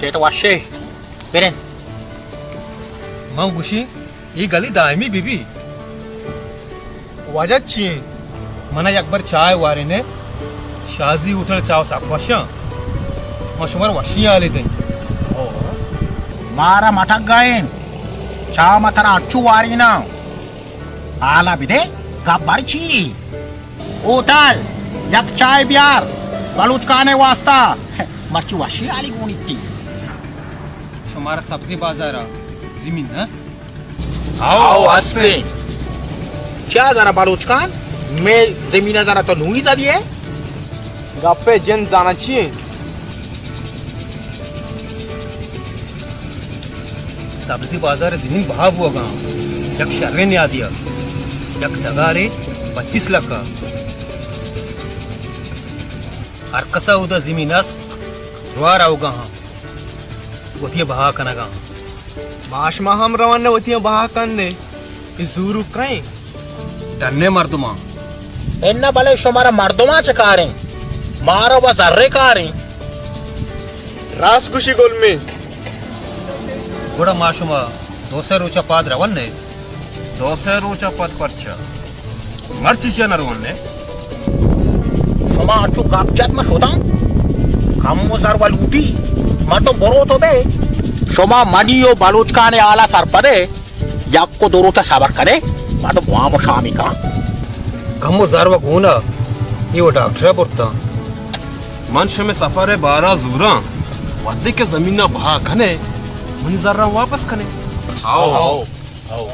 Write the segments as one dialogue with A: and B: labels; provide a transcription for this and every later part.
A: TET वाशे Beren
B: मग गुशी ही गली दायमी बीबी वाजाची मना एक बार चाय वारीने शाजी उठल चाव साकवाशा मशुमार वशी आले ते
A: मारा मठक गायन चा मतरा अच्छू वारी ना आला बिदे गब्बरची उठल एक चाय बियार बलूचकाने वास्ता मर्ची वशी आली कोणी ती
B: शुमारा सब्जी बाजारा जमीन नस
A: आओ हस्ते क्या जरा बलूचकान मैं जमीन जरा तो नूही जा दिए
C: गप्पे जन जाना चाहिए
B: सब्जी बाजार जमीन भाव हुआ गाँव एक शर्रे ने आ दिया एक डगारे 25 लाख का और कसा उदा जमीनस रुआर आओगा हाँ वतिया बहा कना गा
C: माश मा हम रवाने वतिया बहा करने जूरू कहीं
B: डरने मर्दुमा
A: इन्ना भले शुमारा मर्दुमा चकारे मारा व जर्रे कारे
C: रास खुशी गोल में
B: गुड़ा माशुमा दोसे रोचा पाद रवन ने दोसे रोचा पद परचा मर्ची क्या नरवन ने
A: शुमा अच्छू कापचात में शोधा हम वो जरवा लूटी मातो बरो तो बे शुमा मनियो बलूचकाने आला सर पदे याक को दोरोचा साबर करे मातो बुआमो शामी का
B: गमो जारवा गुना ये वो डॉक्टर बोलता
C: मंश में सफर 12 जूरा वद्दे के जमीन बहा खने मन जरा वापस खने आओ आओ आओ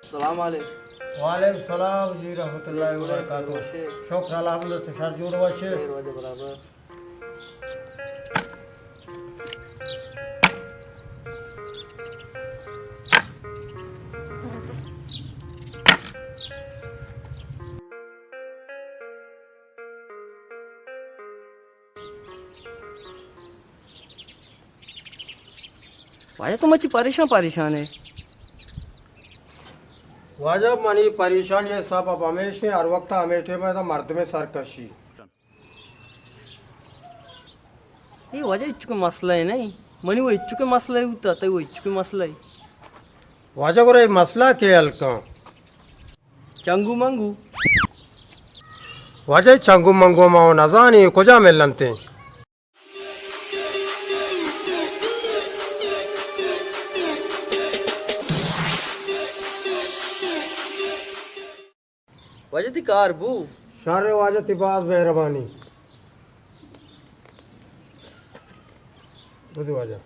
D: सलाम
B: वालेकुम सलाम जी रहमतुल्लाहि व बरकातहू शुक्र अल्हम्दुलिल्लाह तुषार जोड़ वाशे
D: बराबर भाई तो मची परेशान है
B: वाजब मनी परेशान ये सब अब हमेशा हर वक्त हमेशा में तो मर्द में सरकशी
D: ये वजह इच्छु के मसला है नहीं मनी वो इच्छु के मसला है होता तो वो इच्छु के मसला है
B: वाजब करे मसला के हल्का
D: चंगू मंगू
B: वाजब चंगू मंगू माओ नजानी कुजा मिलनते
D: वजह थी कार बू
B: शारे वाजब तिबाज मेहरबानी बुझ वाजब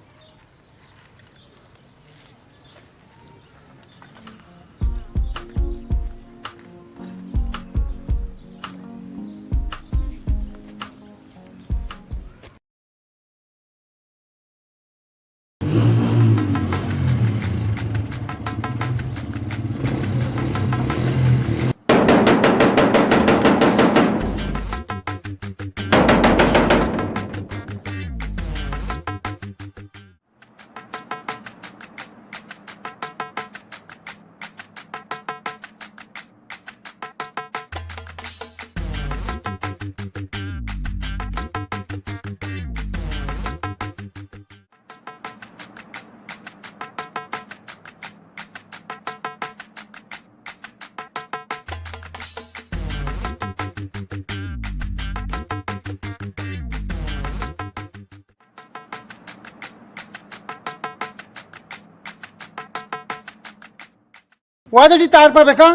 E: वाजा जी तार पर रखा।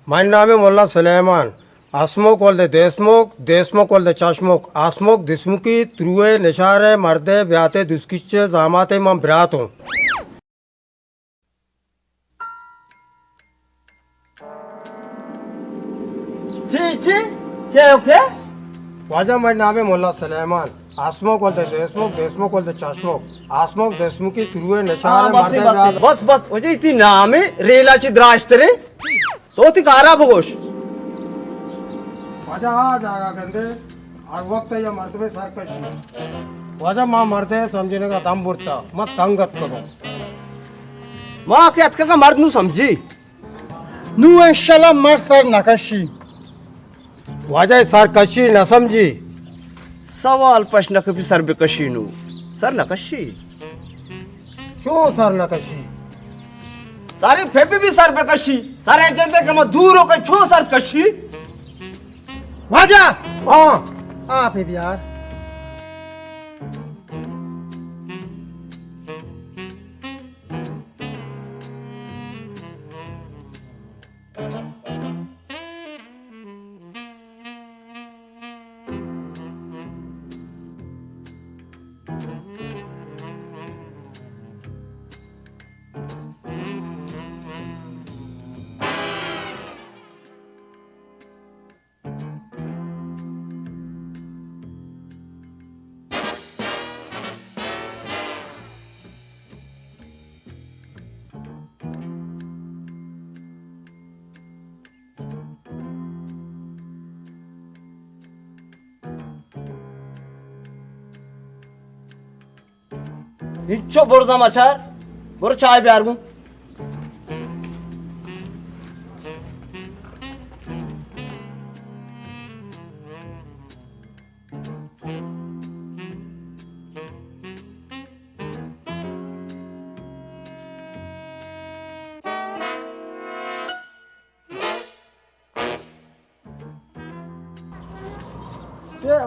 F: My name is Mullah Suleiman. Asmok called the Desmok called the Chashmok. Asmok Dismuki, True, Neshare, Marde, Beate, Duskiche, Zamate, Mam Brato.
D: ची क्या हो क्या
F: Waja, my name is Mullah Suleiman. Asmok called the Desmok called the Chashmok. Asmok Desmuki, True,
D: हाँ
F: Neshare,
D: बस
F: Marde,
D: बस बस वजे इतनी नाम है रेलाची द्राष्टरे तो ती कारा बगोश
F: वाजा आ जाएगा गंदे और वक्त है या मर्तबे सर कशी वाजा माँ मरते समझने का दम बुरता मत तंगत करो
D: माँ के अतकर का मर्द नू समझी
E: नू इंशाल्लाह मर सर नकाशी।
F: वाजा सर कशी न समझी
D: सवाल प्रश्न कभी सर बेकशी नू सर नकशी
F: क्यों सर न कशी
D: सारे फेफे भी सर बेकशी सारे चंदे क्रम दूर होकर छो सर कशी
E: वाजा
F: हाँ
E: आप है यार।
D: इच्छो बोर समाचार बोर चाय प्यार गु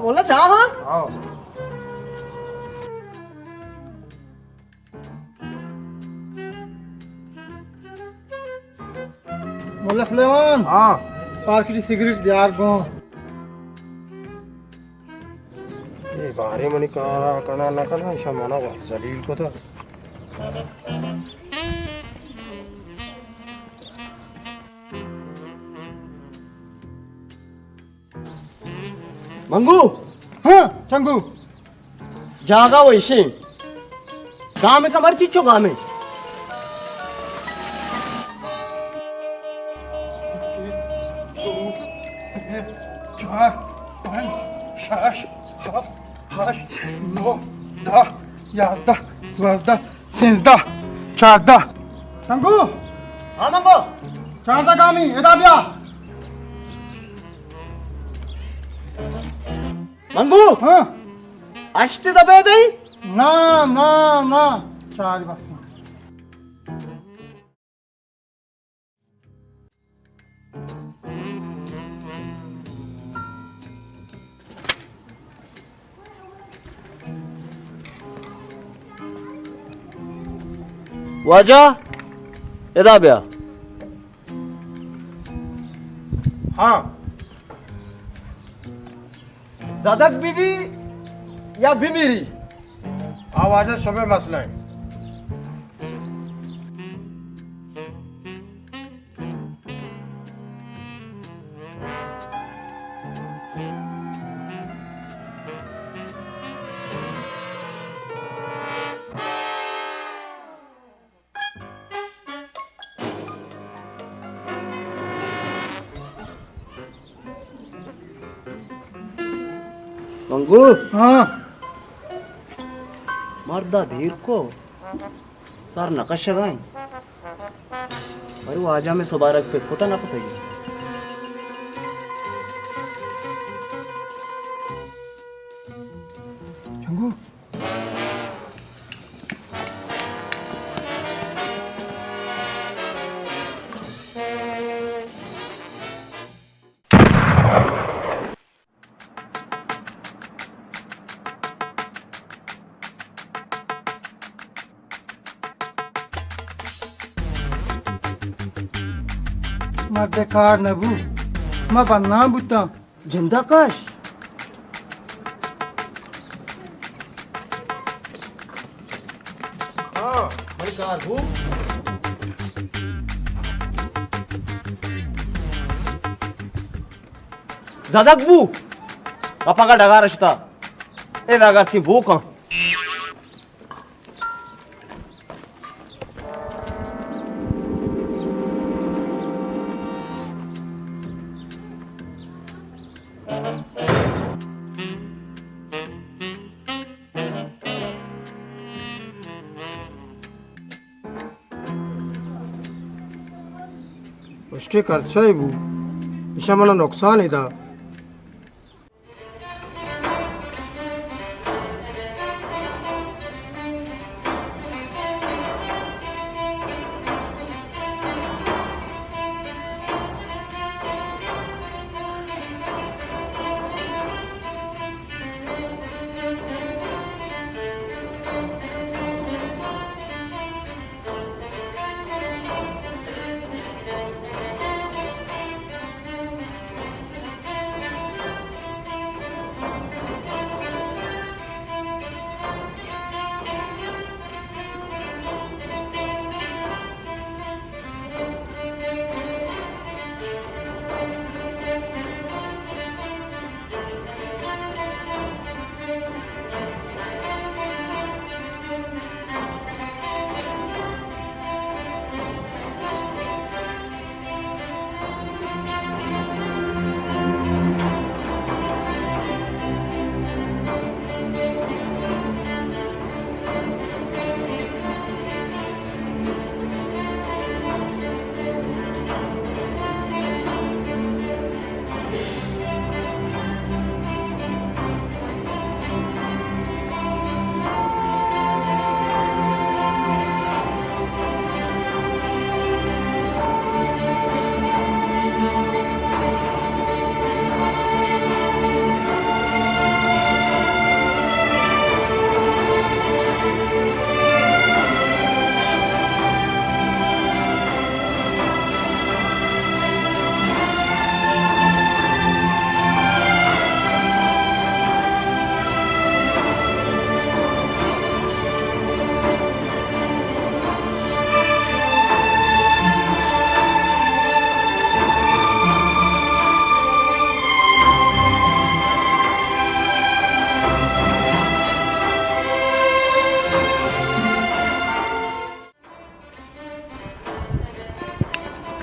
D: बोला चाह हाँ
F: हाँ
E: मुल्ला सुलेमान
F: हाँ
E: पार्क की सिगरेट यार गो।
F: ये बारे मनी करा कना न कना शमाना का जलील को तो
D: मंगू
E: हाँ चंगू
D: जागा वैसे गाँव में कमर चिच्चो गाँव में
E: चार पाँच छः सात आठ नौ दस ग्यारह बारह तेरह चौदह चंगू
D: हाँ मंगू
E: चारदा कामी इधर दिया।
D: मंगू
E: हाँ
D: अष्ट दबे दे
E: ना ना ना चार बस।
D: वाजा इधर ब्या
F: हाँ
D: ज़दक बीवी या भीमीरी
F: आवाज़ सुबह मसला है
D: मंगू
E: हाँ
D: मर्दा धीर को सार नकश गाय अरे वो आजा में सुबारक पे कोता ना पता ही
E: चंगू मर्दकार नबू मैं बनना बुता
D: जिंदा काश
F: हाँ मणिकार भू
D: Zadak bu. Kapaka dagar ashta. E dagar ki bu kan.
F: उसके खर्चा ही वो इशा मला नुकसान ही था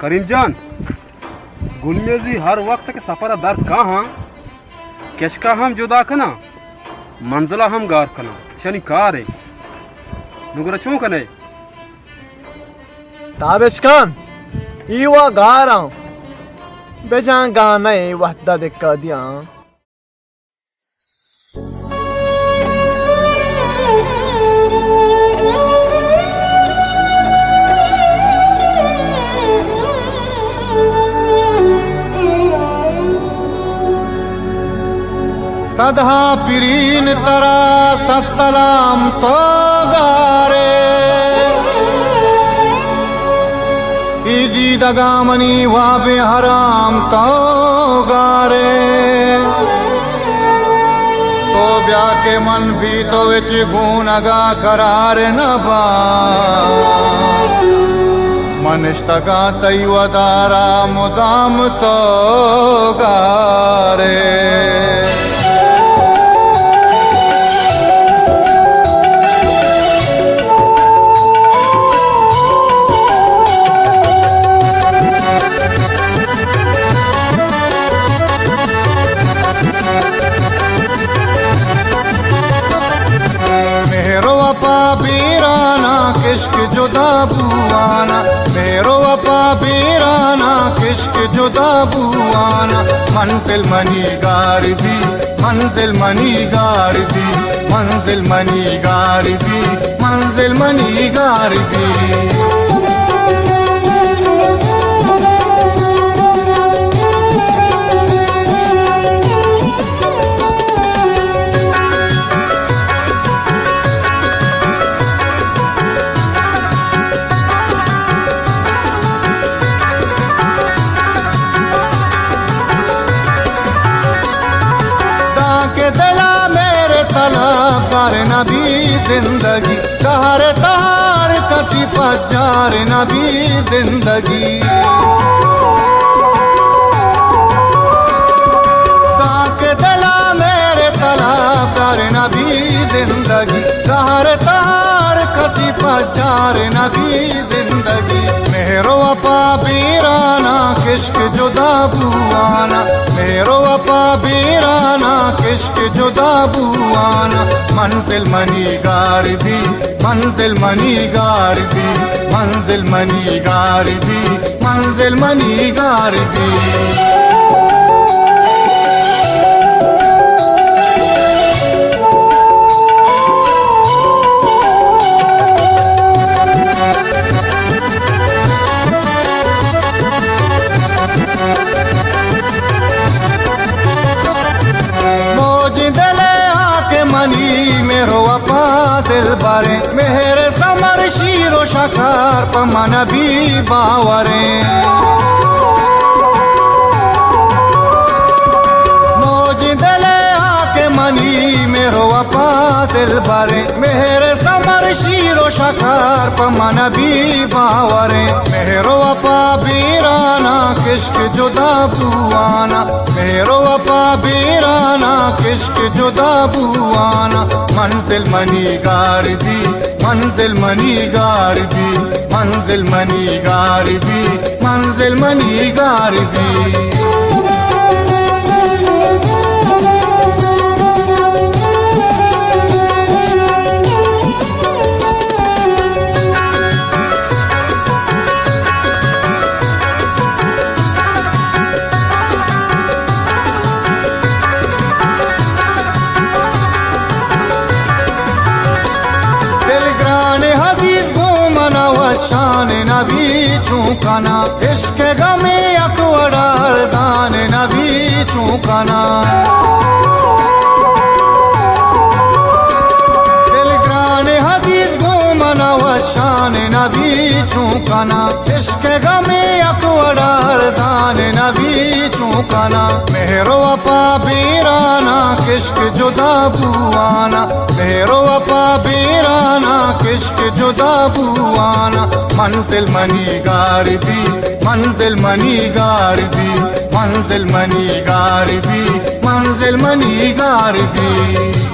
C: करीम जान गुलमेजी हर वक्त के सफर दर कहाँ केशका हम जुदा कना मंजिला हम गार कना शनि कार है नुगरा चूं कने
G: ताबिशकान ईवा गारा बेजान गाना वहदा दिक्का दिया
E: सदा पिरीन तरा सत सलाम तो गारे ईदी दगामनी वाबे हराम तो गारे तो ब्या के मन भी तो विच गुनगा करार न बा मनिष्तगा तई वदारा मुदाम तो गारे किश्क जुदा बुआना मेरो अपा बीराना किश्क जुदा बुआना मंजिल मनी गारबी मंजिल मनी गारबी मंजिल मनी गारबी मंजिल मनी गारबी जार नबी जिंदगी कहर तार कसी पजार नबी जिंदगी ताके दिला मेरे तलाकार नबी जिंदगी कहर तार कसी पजार नबी जिंदगी मेरो अपा बीराना किश्क जुदा बुआना मेरो अपा बीराना किश्क जुदा बुआना मंजिल मनी गारबी मंजिल मनी गारबी मंजिल मनी गारबी मंजिल मनी गारबी मनी मेरो अपा दिल बारे मेरे समर शीरो शकार पमन भी बावरे मौज दिले आके मनी मेरो अपा दिल बारे मेरे समर शीरो शकार पमन भी बावरे मेरो अपा बीराना किश्क जुदा बुआना मेरो अपा बीराना किश्क जुदा बुआना मंजिल मनी गारबी मंजिल मनी गारबी मंजिल मनी गारबी मंजिल मनी गारबी शान नबी चूकाना इश्क गमे अकवरार दान नबी चूकाना दिलग्रान हदीस घूमना व शान नबी चूकाना इश्क गमे अकवरार दान नबी चूकाना मेरो अपा बीराना किश्क जुदा बुआना मेरो अपा बीराना किश्क जुदा बुआना मंजिल मनी गारबी मंजिल मनी गारबी मंजिल मनी गारबी मंजिल मनी गारबी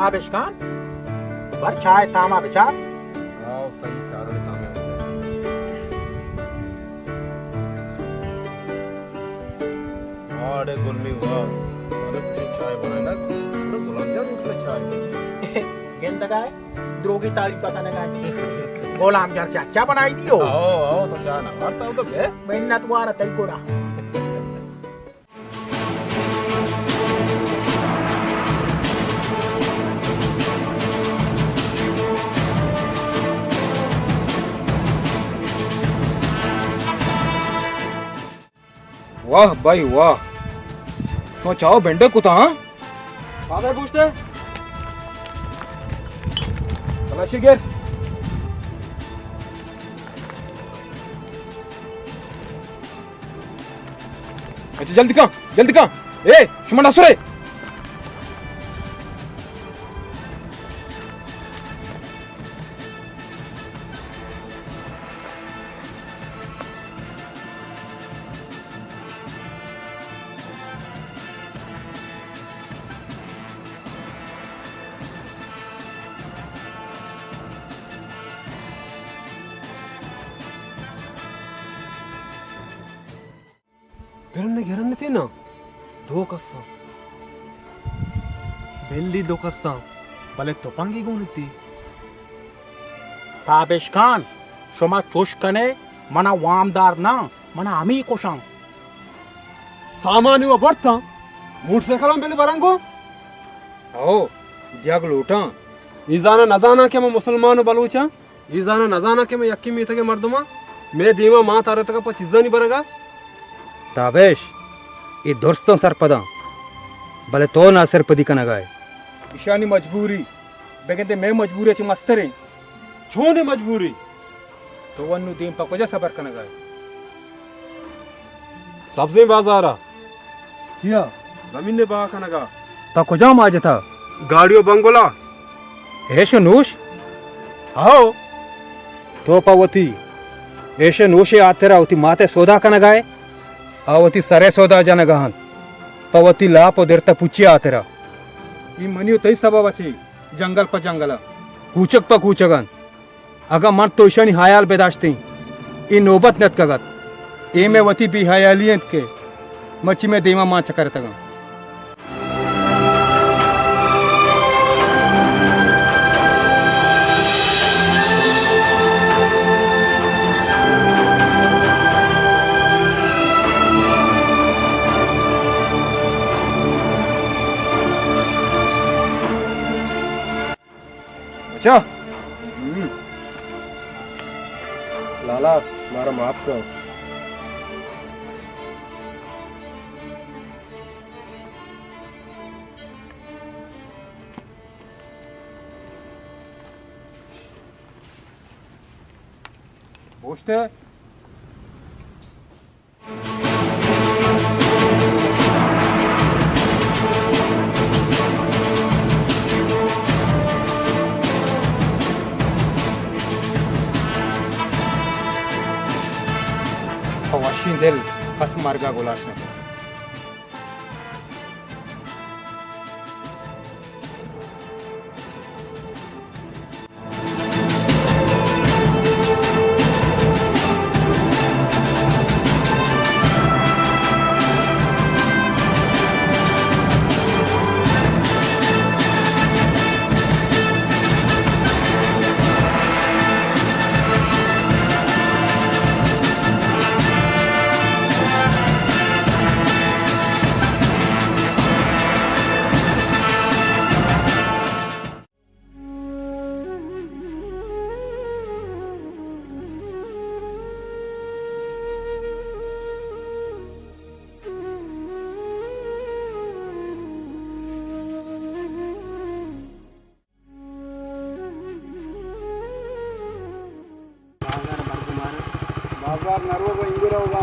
A: पावेश खान बर चाय तामा विचार
C: आओ सही चारों तामे अरे गुलमी वाह अरे तुझे चाय बनाना थोड़ा गुलाब जामुन का चाय
A: गेंद गाय द्रोगी तारीफ पता न गाय गोलाम जार से अच्छा बनाई दियो
C: आओ आओ तो चाय ना मारता हूँ तो बे
A: मेहनत वाला तई कोड़ा
H: वाह भाई वाह तो चाओ बेंडे कुता हाँ
C: फादर पूछते तलाशी गिर
H: अच्छा जल्दी कहाँ ए शुमन असुरे
C: बेरने घेरने थे ना दो कस्सा बेल्ली दो कस्सा भले तोपांगी गुण थी
A: पावेश खान शोमा चोश कने मना वामदार ना मना आमी कोशां
C: सामान हुआ बढ़ता मोटरसाइकिल में बेले बरंगो
H: आओ दियाग लूटा
C: ईजाना नजाना के मैं मुसलमान बलूचा ईजाना नजाना के मैं यक्की में थे मर्दमा मैं दीवा माँ तारे तक पचीजा नहीं बरगा
H: ताबेश ये दोस्तों सरपदा भले तो ना सरपदी का नगाए ईशानी मजबूरी बेगते मैं मजबूरी अच्छी मस्तरे
C: छोने मजबूरी
H: तो वन्नु दीन पकोजा सबर का नगाए
C: सब्जी बाजारा जिया जमीन ने बा कनगा
H: पकोजा माज था
C: गाड़ियों बंगोला
H: ऐशो नूश
C: आओ
H: तो पवती ऐशो नूशे आते रावती माते सोदा का नगाए आवती सरे सोदा जनगहन पवती लाप देरता पुची आतेरा ई मनियो तई सबब अछि जंगल पर जंगला कूचक पर कूचगन अगा मन तो ईशानी हायाल बेदाश्ती ई नोबत नत कगत ए में वती भी हायालियत के मच्छी में देवा मां चकर तगा अच्छा
C: लाला मारा माफ करो
H: पूछते Havaşin del pas marga golaşne. बाजार नरवा को इंदिरा होगा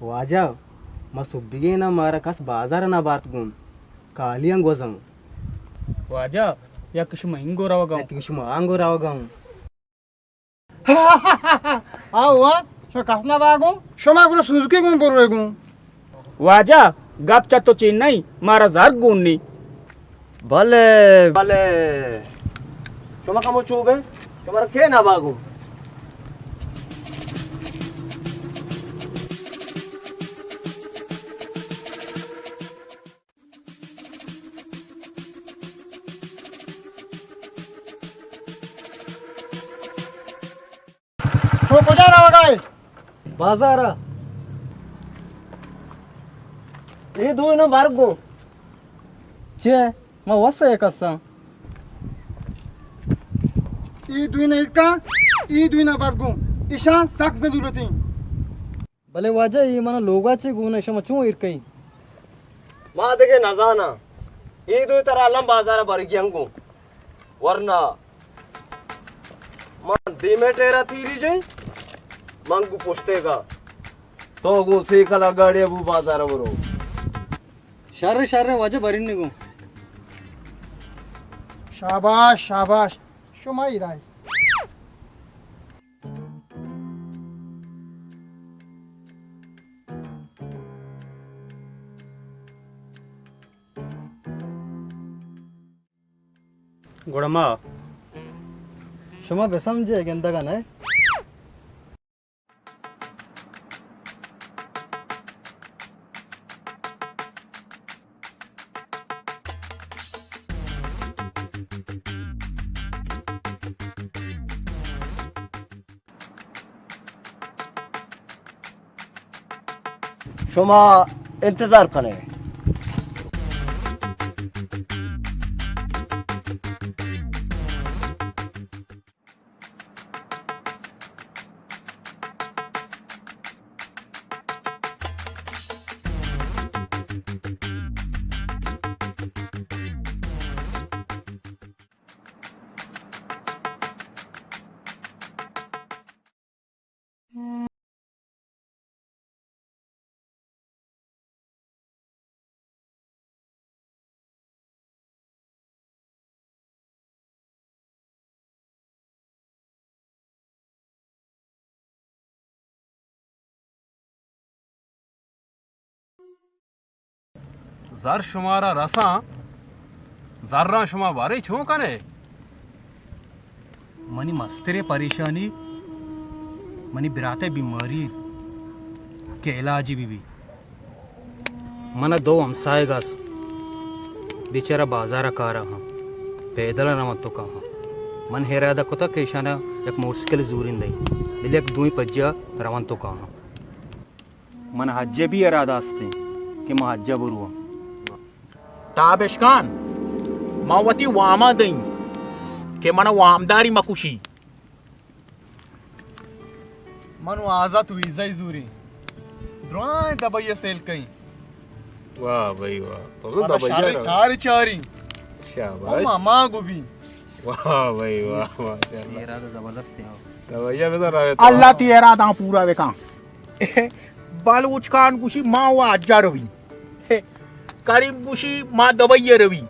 D: वाजा मैं सुबह ना मारा कस बाजार ना बात गुम कालियां गोजम
G: वाजा या कुछ महंगो रावगा
D: किश मांगो रावगा
F: आवा शो कसना बागो शमा गुलो सुजुकी गुम बोलवेगु
G: वाजा गप चतो चेन्नई मारा जार गुन्नी
D: भले भले शमा कमो चोबे तुम्हारा के ना बागो
F: शो कुजा रावगाय
D: बाजार ये दो ना बारगो चे मैं वसा एक असा
F: ई दुइना इका ई दुइना बारगु ईशा सख्त जरूरती
D: भले वाजा ये मना लोगाचे गुण शमा चो इरकई मा देगे नजाना ये दो तरह लम बाजार बरगियंगो वरना मन धीमे टेरा तीरी जाई मंगू पुछतेगा तो गो से कला गाड़ी अबू बाजार बरो शर्रे वाजे बरिन गो
F: शाबाश शाबाश शमा इराय
H: गोड़मा
D: शमा बेसमजे गेंदा का ना शमा इंतजार करे
C: जर शुमारा रसा जर्रा शुमा बारे छो कने
H: मनी मस्तरे परेशानी मनी बिराते बीमारी के इलाजी बीबी मन दो हमसाएगास बेचारा बाजार का रहा पैदल न मत तो कहा मन हेरादा कोता केशाना एक मोटरसाइकिल जूरिन दई दिले एक दुई पज्जा रवन तो कहा मन हज्जे भी इरादा असते कि मैं हज्जा बरुआ
A: ताबेशकान मावती वामा दई के मन वामदारी मकुशी
G: मन आजा तू इजाई जूरी द्रोय दबैया सेल कई
B: वाह भाई वाह तो
G: शारी कार चारी ओ
B: शाबाश
G: मामा गुबी
B: वाह भाई वाह माशाल्लाह
D: इरादा जबरदस्त है
B: दवाइयां में तो रहे
A: अल्लाह तेरा दा पूरा वेका बालूचकान गुशी माँ वा अज्जा रवी करीब गुशी माँ दबैया रवी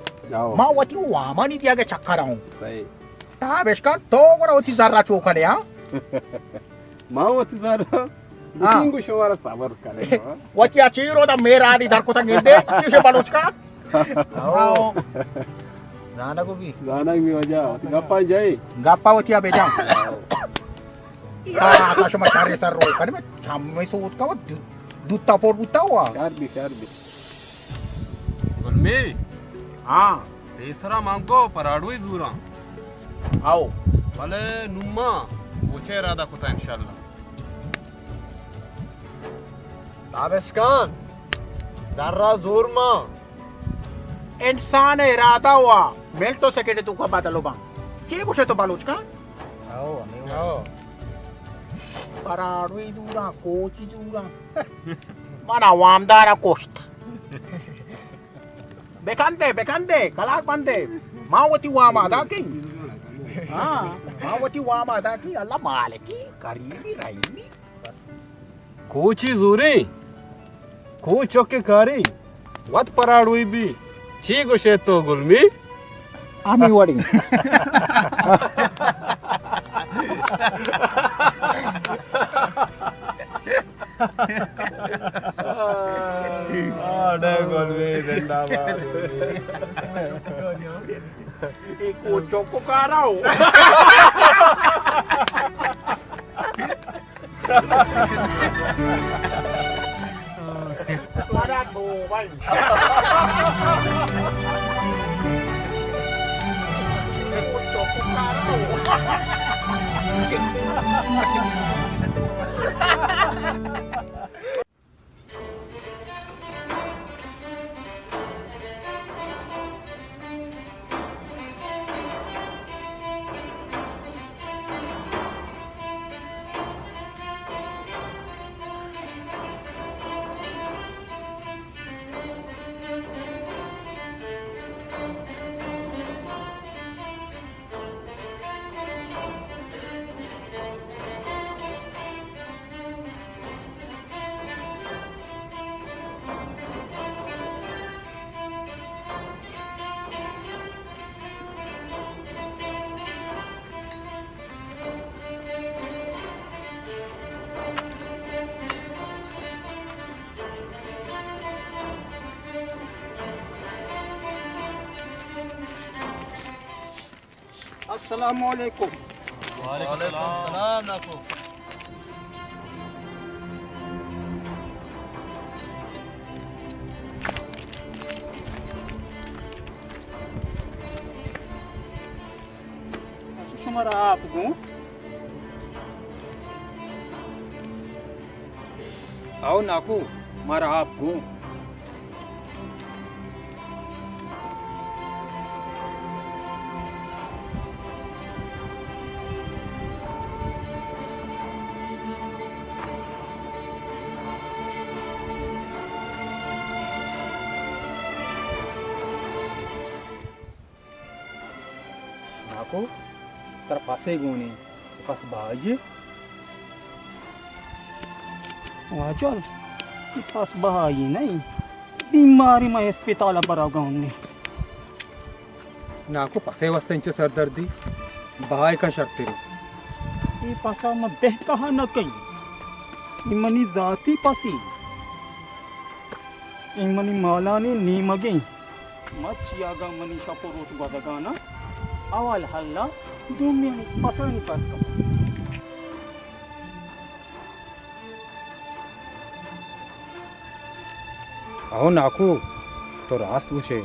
A: माँ वती वामानी दिया के चक्कर आऊं
B: सही
A: ताबेशकान तो गरा होती जर्रा चौकड़े हाँ
B: मावती जरा दिसिंगु शुमारा सबर करे
A: वती अचीरो दा मेरा आदि धर को ता गेंदे किसे बालूचकान आओ
G: जाना गुबी
B: गाना मी वजा गप्पा जाई
A: गप्पा वती अबे जा आकाश में सारे सर रोल कर में छाम में सोत का दूता पोर बुता हुआ
B: शार भी
C: गुलमी
A: हाँ
C: तीसरा मांगो पराडू ही जूरा
A: आओ
C: भले नुम्मा पूछे इरादा कोता इंशाल्लाह
D: ताबेशकान जर्रा जोर मा
A: इंसान इरादा हुआ मेल तो सेकेंड तू का बादलो बा के कुछ तो बालूचकान
G: आओ
A: पराडू दूरा कोची दूरा mana वामदारा कोष्ट bekante, kalak pante. Mawati wama daki. Mawati wama daki, Allah malaki, karibi raimi.
H: కూచి జూరి కూచొక్కి కారి వత్ పరాడు ఇబి చీగు షేతో గుల్మి
A: Ami wading.
H: ఆడే గుల్మి జిందాబాద్
A: Ikut cokok karau. Ada tuh, bang. Ikut cokok karau. Assalamualaikum.
B: Waalaikumsalam Naku.
A: Shumara apgu.
H: आओ नाकू मारा आप गो नाकू तर पासे गोने पास भाई
A: Wajar. Pas bahaya नहीं. बीमारी में अस्पताल पर आ गए.
H: नाकू पासे वस्तेंचे सरदर्दी बाय का शर्त रे
A: ये पासा में बेहतर न कहीं. इमनी जाती पासी. इमनी मालानी नीमगे. मच्छियागा मनी शपोरोच बदगाना. awal halla दुनिया में पसंद करता.
H: आओ नाकू तो रास्त पूछे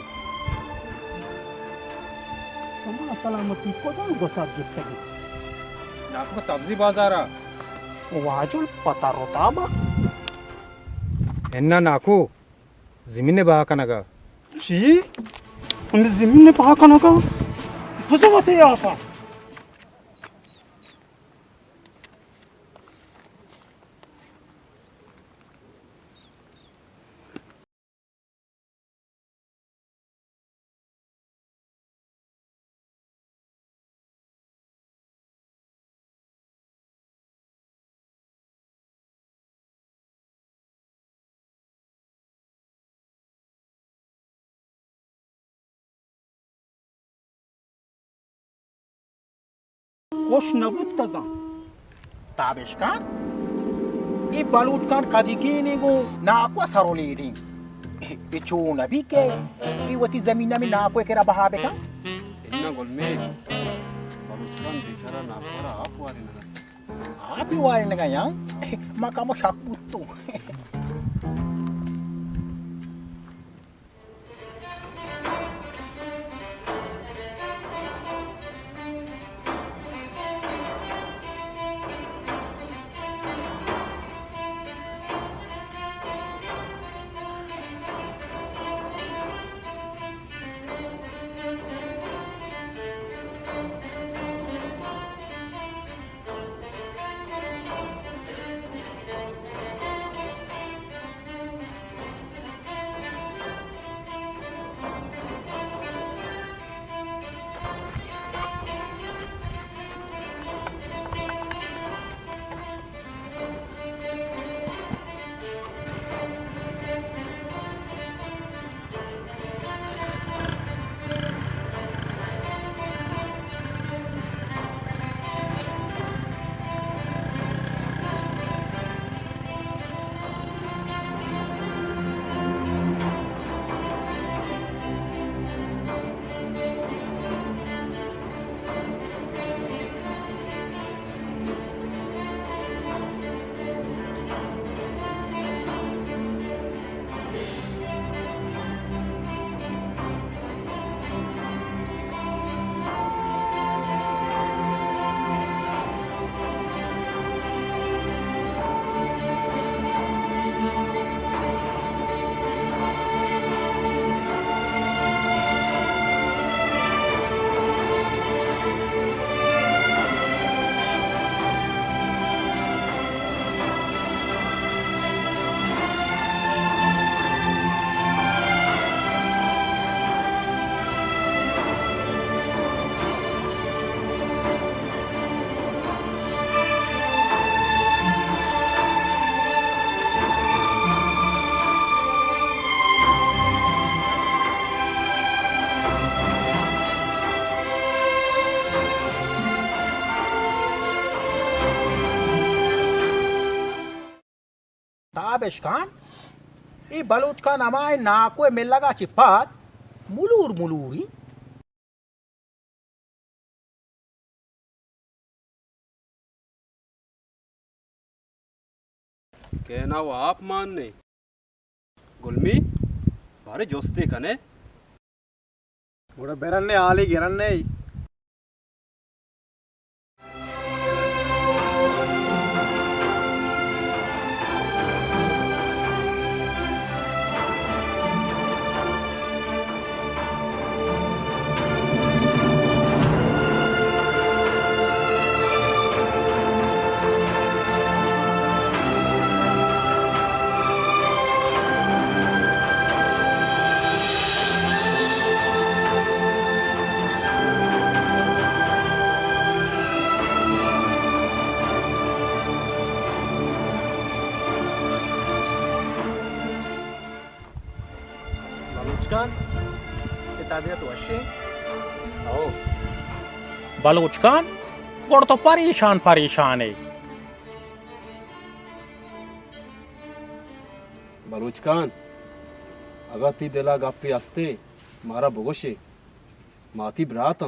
A: sama salamati ko daw gosar jitta.
H: नाकू सब्जी बाजारा
A: Wajar patarota ba?
H: एन्ना नाकू जमीने बहा कनगा
A: जी उन जमीन ने पहा कनो का बुझवते आपा Hoş nabut taga. Tabishkan? I balutkan kadigini go na aqua saroliri. Ichuna bike. Iwati zamina mi na aqua kera bahabe ka?
C: इन्ना गुल्मी बलूचिस्तान बेचारा नाकोरा आप वाले ना
A: Api wari na kaya? Makamo shakbuto. ताबेश Khan ई बलूच खान हमारे नाकोए में लगा चिपात मुलूर मुलूरी
C: कहना वो आप मानने गुलमी भारी जोस्ती कने
G: కూడా బెరన్నే ఆలి గిరన్నే
A: बलूच खान गुड़ तो परेशान परेशान है
C: बलूच खान अगर ती दिला गप्पी असते मारा भोगोशे माती ब्रात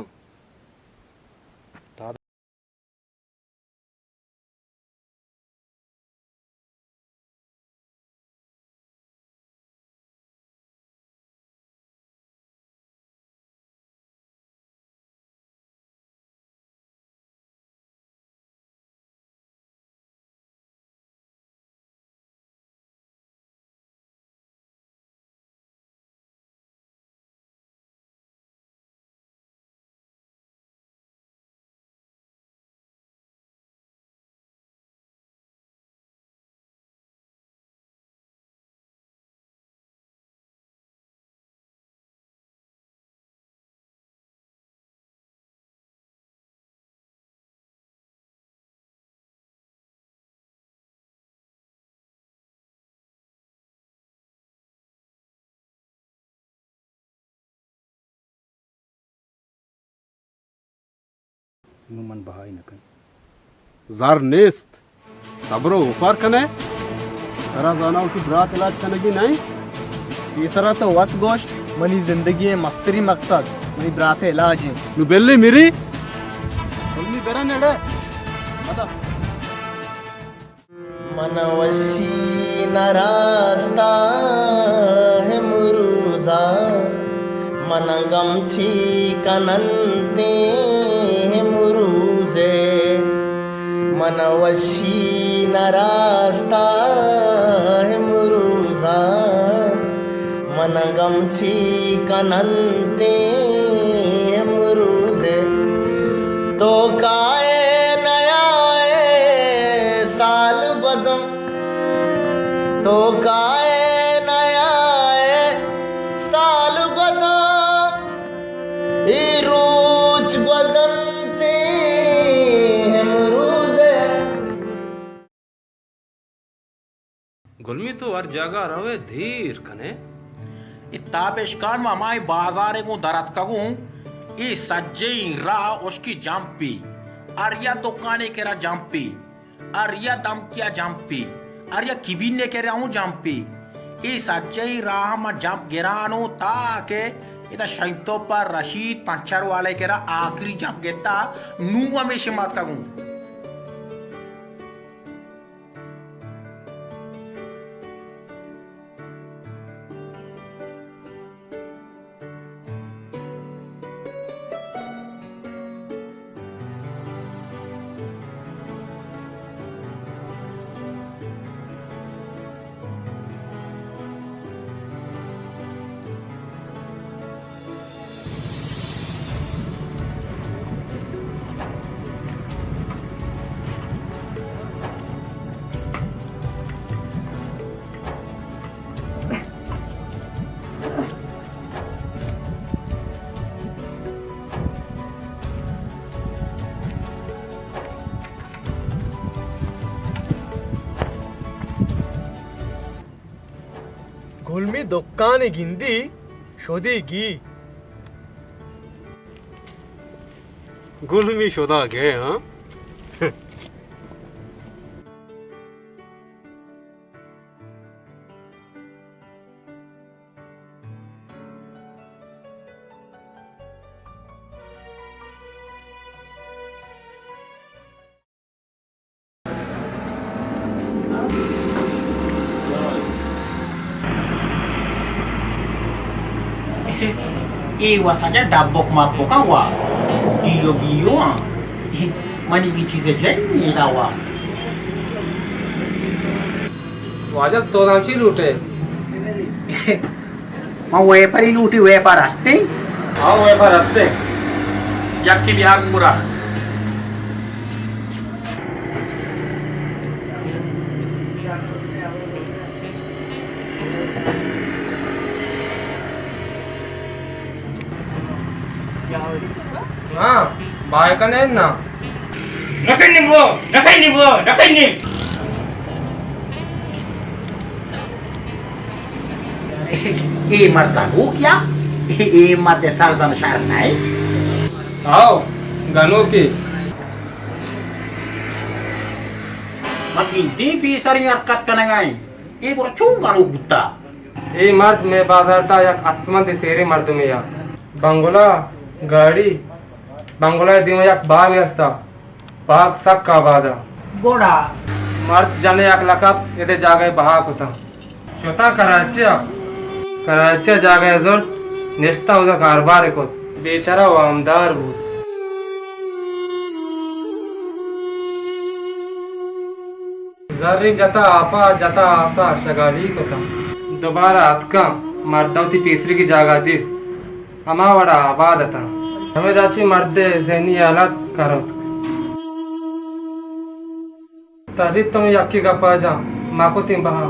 H: नुमन बहाई न कहीं
C: जार नेस्त सबरो ऊपर कने तरा जाना की ब्रात इलाज कने की नहीं
D: ये सरा तो वक्त गोश्त मनी जिंदगी है मस्तरी मकसद मनी ब्राते इलाज है
C: नु बेल्ली मेरी
D: गुलमी बेरन एड़े बता
E: मनवशी नरास्ता है मुरुजा मनगमची कनंते है मुरुजे मनवशी नरास्ता है मुरुजा मनगमची कनंते है मुरुजे तो काए नया साल गजम तो काए नया साल गजम ई रोज गजमते मरूदे
C: गुलमी तो हर जगह रवे धीर कने
A: ताबेश खान में हमारे बाजारे को दरत कगू ई सज्जे रा उसकी जंपी अरिया दुकाने केरा जंपी अरिया दम किया जंपी अरिया किबिने केरा हूँ जंपी ई सज्जे राह में जंप गिरानो ताके इधर शैतो पर रशीद पंचर वाले केरा आखिरी जंप गेता नू हमेशा मत कगू
D: गुलमी दुकान गिंदी शोदी गी
C: गुलमी शोदा गए हाँ
A: Iwas saja dabok mabok awa. Iyo mani bici sejenni awa.
G: वाजा तोदांची लूटे
A: Ma wepari luti wepar aste.
B: हाँ वेफर हंसते यक्की बिहार पूरा
G: हाँ बाय का नहीं ना
B: नखैनी
A: Marta ya? Marte sarzan sharnai.
G: आओ गनो की
A: Makin tipi sering arkat kanangai. Bercuma lu buta.
G: ये मर्द में बाजारता या अस्तमंत सेरी मर्द में या बंगला गाड़ी बंगला दिम या बाग असता बाग सब का बादा
A: Boda.
G: मर्द जाने या लकब ये जागे बहा कुता छोटा कराची जागे जोर निस्ता उदा कारबार को बेचारा वामदार भूत जर्री जता आपा जता आसा शगाली को था दोबारा अतका मर्दवती तीसरी की जागा दिस हमा वड़ा आबाद था हमें जाची मर्दे जैनी हालत करोत तरी तुम यक्की का पाजा माको तिम बहा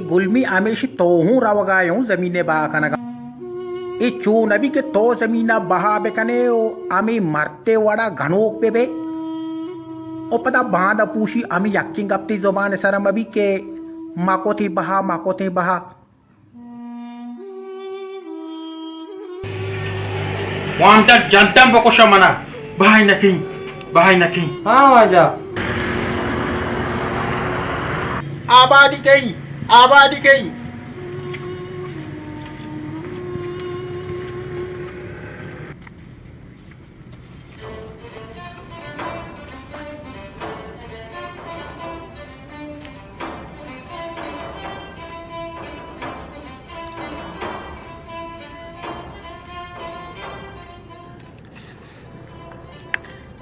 A: गुलमी आमेशी तो हूँ रवगाय हूँ जमीने बहा कनगा चो नबी के तो जमीना बहा बेकने ओ आमी मरते वाड़ा घनोक पे बे ओ पता बांध पूछी आमी यक्किंग अपती जुबान सरम अभी के माको थी बहा
B: वाम तक जनतम बकोशा मना बाहाई नकी
G: हाँ वाजा
A: आबादी गई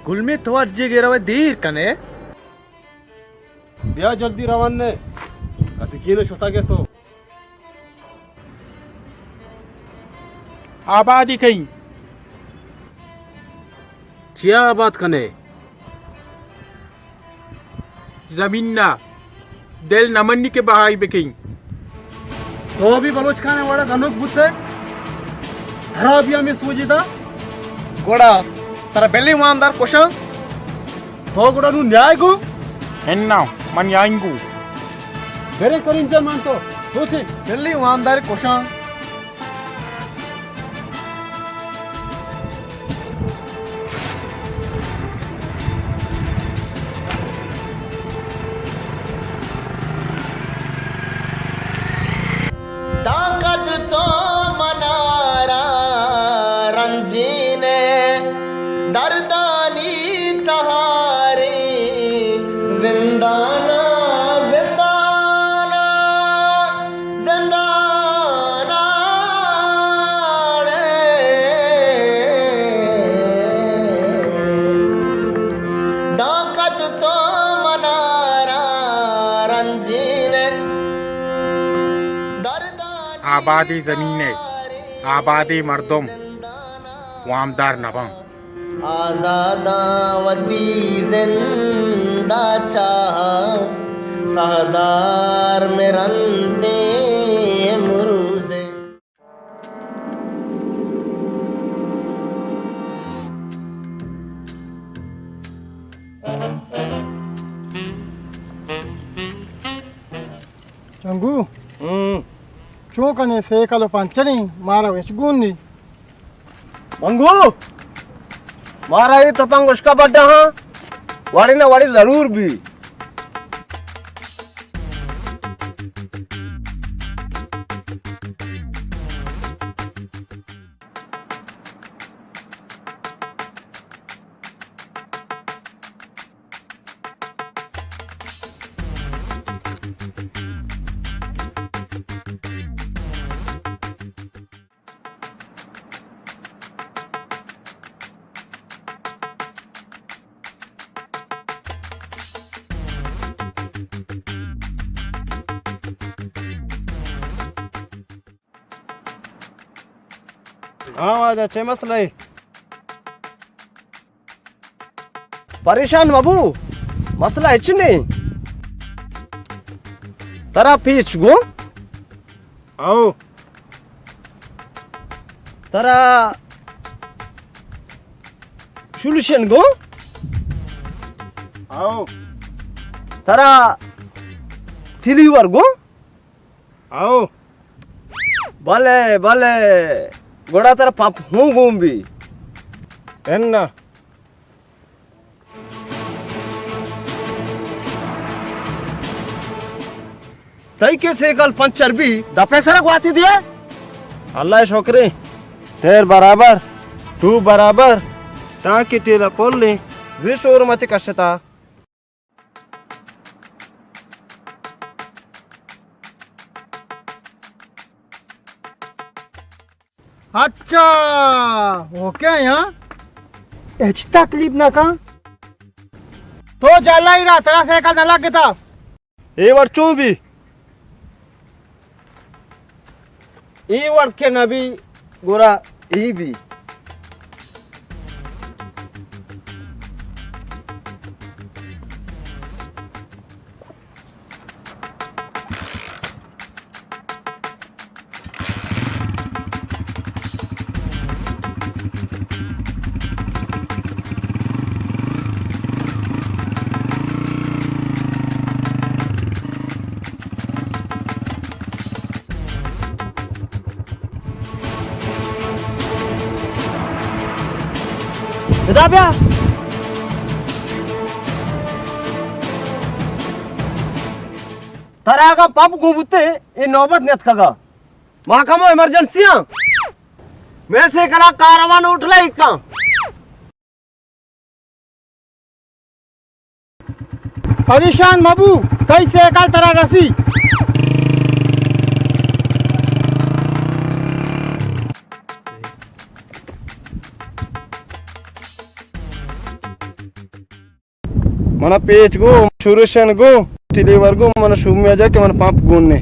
D: गुलमी तो अज्जे गिरवे दीर कने
C: ब्या जल्दी रवान ने कतिकीने शोता के तो
A: आबादी कहीं
C: चिया आबाद कने
A: जमीन ना दिल नमन्नी के बहाई पे कहीं
C: तो भी बलोच खाने वाला गनुक बुते धरा भी हमें सूझिदा
D: गोड़ा तारा बेली ईमानदार क्वेश्चन
C: तो गुड़ा नु न्याय को
A: हेन्ना मन आएंगू
C: बेरे करिंजन मान तो सोचे
D: बेली ईमानदार क्वेश्चन
E: ताकत तो मनारा रंजीने दर्दानी तहारे जिंदाना जिंदाना जिंदाना ताकत तो मनारा रंजीने
A: आबादी जमीने आबादी मर्दों वामदार नबम
E: आजादावती जिंदा चाह सहदार में रंते मुरुजे
F: चंगू चौकने सेकलो पंचनी मारा वेचगुन्नी
D: मंगू मारा ये तपंग उसका बड्डा हाँ वाड़ी ना वाड़ी जरूर भी
F: हाँ आज अच्छे मसला है
D: परेशान बाबू मसला ಹೆಚ್ಚಿನಿ तरा पीच गो
F: आओ
D: तरा सॉल्यूशन गो
F: आओ
D: तरा डिलीवर गो
F: आओ
D: भले भले गोड़ा तरह पाप हूँ घूम भी
F: एन्ना
D: तई के साइकिल पंचर भी दफे सर गुआती दिया
F: अल्लाह शोकरे तेर बराबर तू बराबर टाकी टीला कोल्ली विशोर मच कशता अच्छा ओके यहाँ एच तकलीफ ना का तो जाला ही रहा तेरा साइकिल नला के था ए वर चू भी
D: ई वर्ड के नबी गोरा ई भी दाब्या तरा का पाप गुबुते ये नौबत नेत खगा माकमो इमरजेंसी मैं से कला कारवान उठला इक्का
F: परेशान बाबू कई साइकिल तरा रसी మన పేజ్ గో సురేషన్ గో టిలివర్ గో మన షూమ్యా జాకే మన పంప్ గోన్నే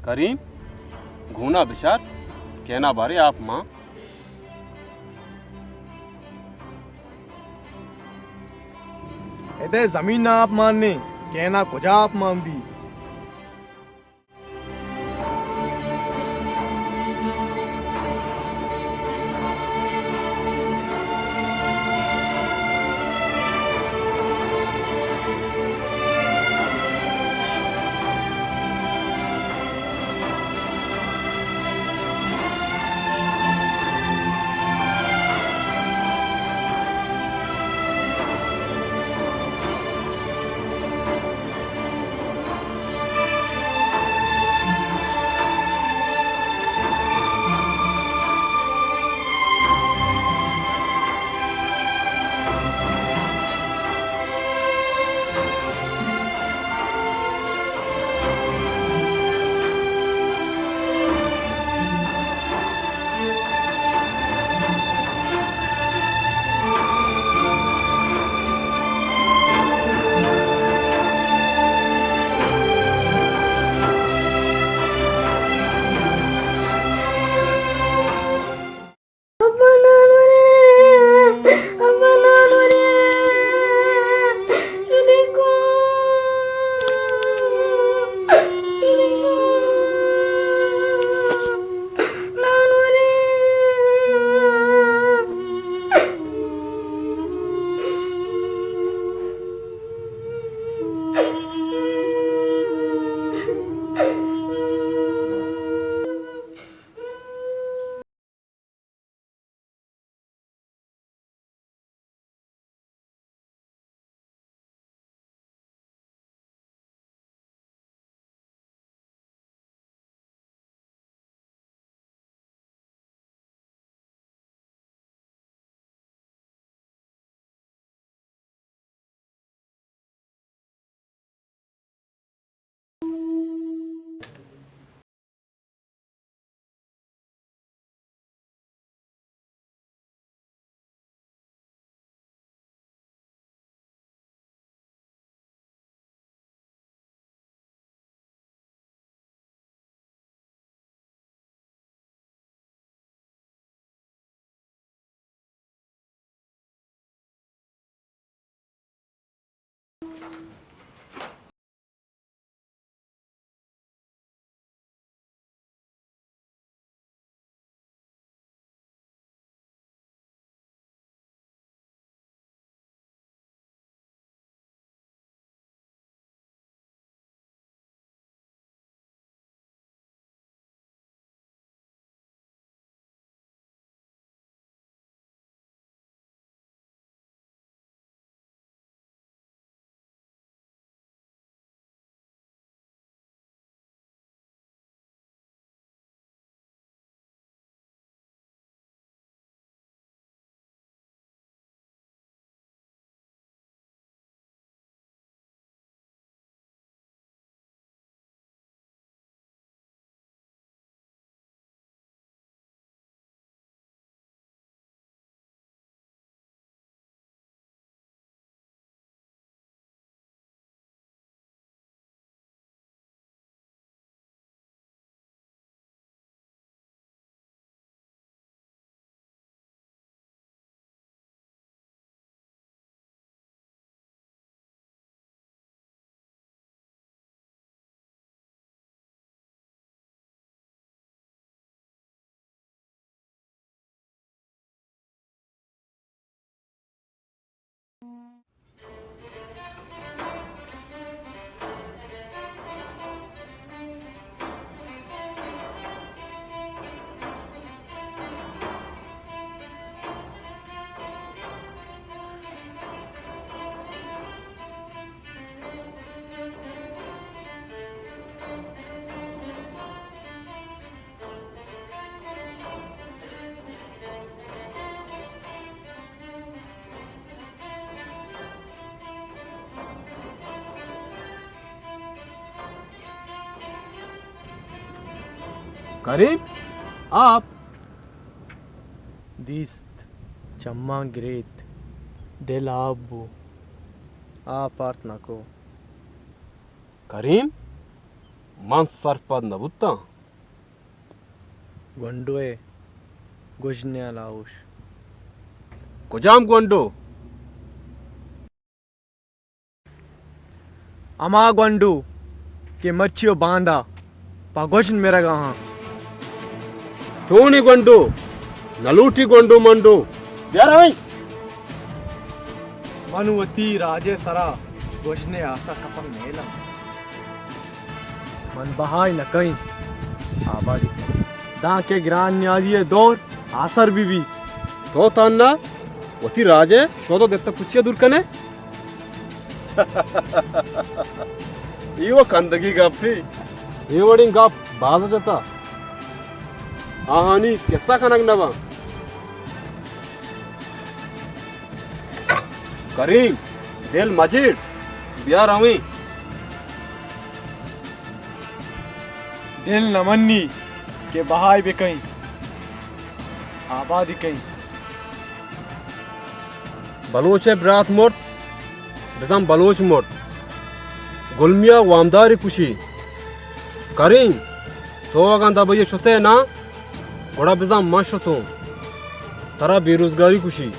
C: करीम घूना बिचार कहना बारे आप माँ
F: इधर जमीन ना आप मानने कहना कुजा आप मान भी
C: करीम, आप
D: Dist, Chamma Great, Delabu, Apartnako.
C: करीम man sarpad nabutta
D: Gondwe, Gojne Laush.
C: kojam gondo
D: Ama Gondu, के मच्छियों बांधा पागोशन मेरा कहाँ
C: थोनी गोंडो नलूटी गोंडो मंडो यार भाई
D: मनुवती राजे सरा गोशने आसा कपन मेला मन बहाई न कहीं आबादी दा के ग्रान न्याजिए दौर आसर बीबी
C: तो तान्ना वती राजे शोधो देता पुच्छिया दूर कने इवो कंदगी गप्पी इवोडिंग गप बाज देता आहानी कैसा कनक नवा करीम दिल मजिद बिया रवी
D: दिल नमन्नी के बहाई भी कहीं आबादी कहीं
C: बलोचे ब्रात मोट बिजम बलोच मोट गुलमिया वामदारी कुशी करीम तो अगंदा भैया शुते ना बड़ा बिजम मश तो तरा बेरोजगारी कुशी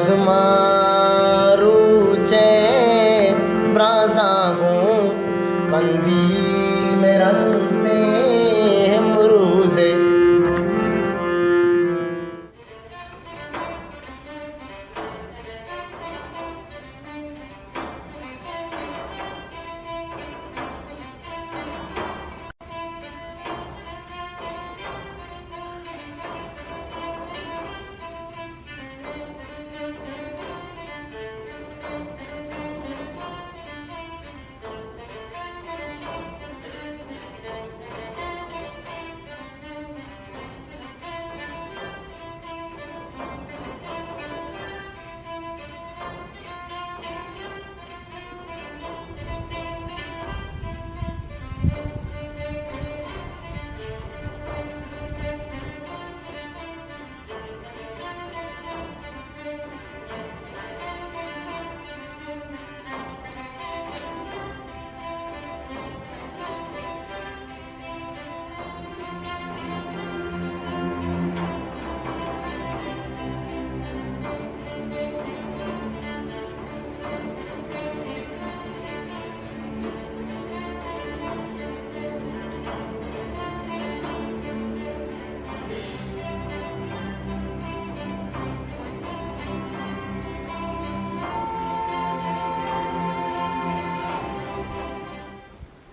E: मजमारूचे ब्राजागो कंदील में रंगते मुरूजे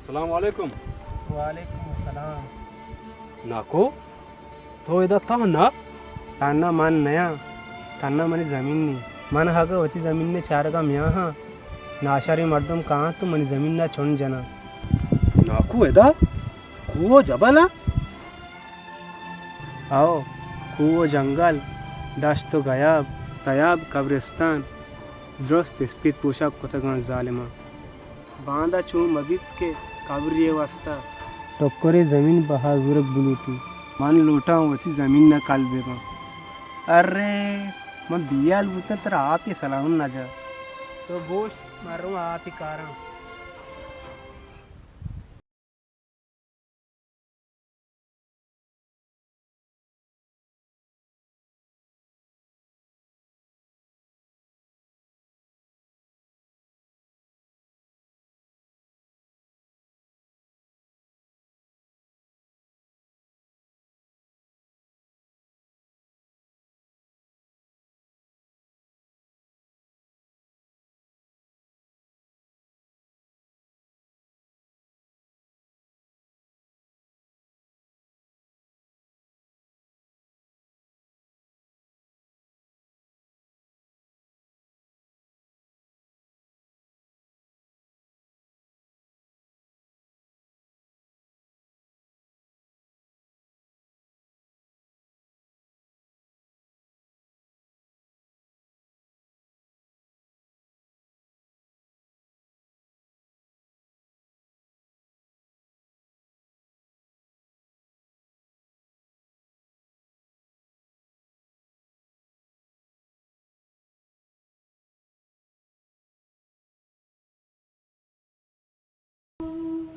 C: सलाम वालेकुम।
F: वालेकुम सलाम।
C: नाको तो इधर था ना
F: ताना मान नया ताना मनी जमीन नी मन हग होती जमीन ने चार का मियाँ हाँ नाशारी मर्दम कहाँ तो मनी जमीन ना छोड़ जाना
C: नाको इधर कुओ जबला
F: आओ कुओ जंगल दश्त तो गयाब तयाब कब्रिस्तान दुरुस्त स्पीत पोशाक कोतगन जालिमा बांदा चून मबित के काबरिये वास्ता टक्करे जमीन बहा जुरक बुलूती मान लोटा होती जमीन न काल बेगा अरे मैं बियाल बुतना तेरा आप ही सलाम ना जा तो गोश्त मारूँ आप ही कारा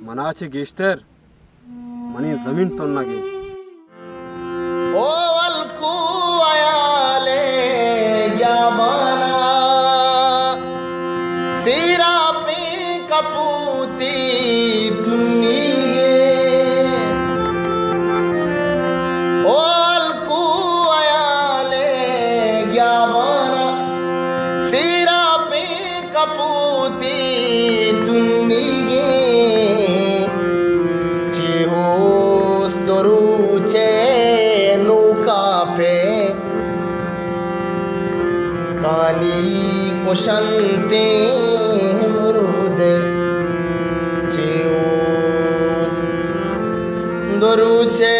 C: मनाचे गेस्टर मनी जमीन तो नगे
E: ओ वल्कू आयाले यामाना सीरा पे कपूती दुनिये ओ वल्कू आयाले यामाना सीरा पे कपूती दुनिये कानी कोशंते मुरुदे चेओस दोरुचे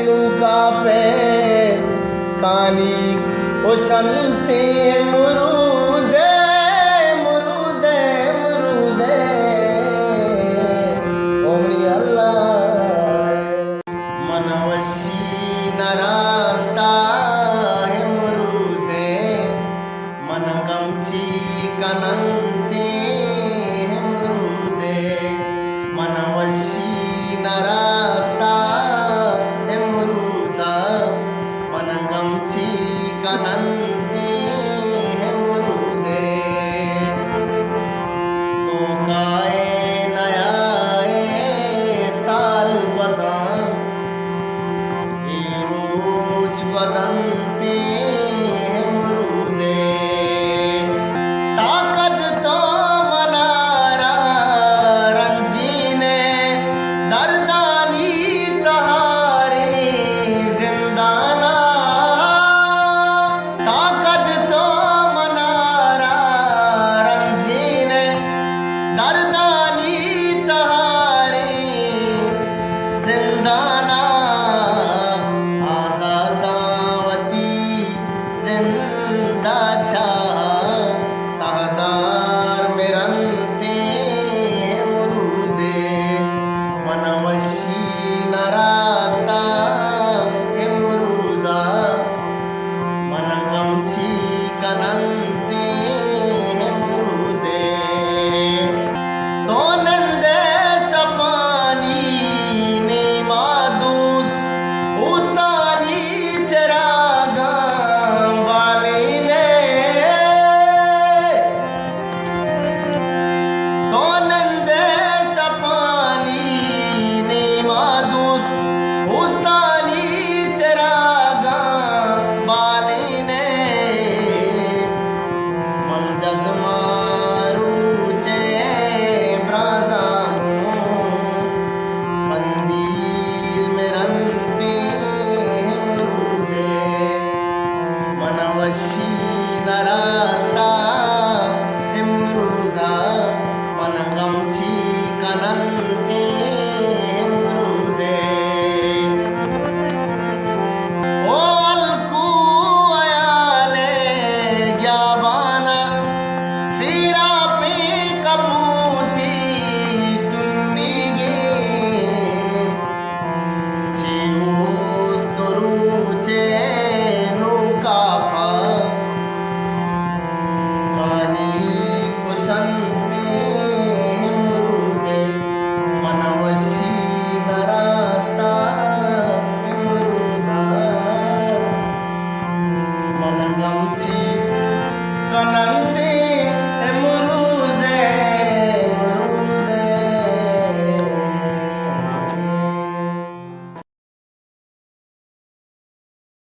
E: नुका पे कानी कोशंते मुरुदे मुरुदे मुरुदे ओमनी अल्लाह मनवशी नरास्ता kanante murude manawashi narasta muruza manangamchi kanan कनंती मुरुजे ओ अलकू आयाले ग्याबाना सीरा पे कपूती तुन्नीगे चिऊस दुरुचे नुकाफा कानी कुशंती मुरुजे मनवशी नरास्ता मुरुजा मनगमची कनंती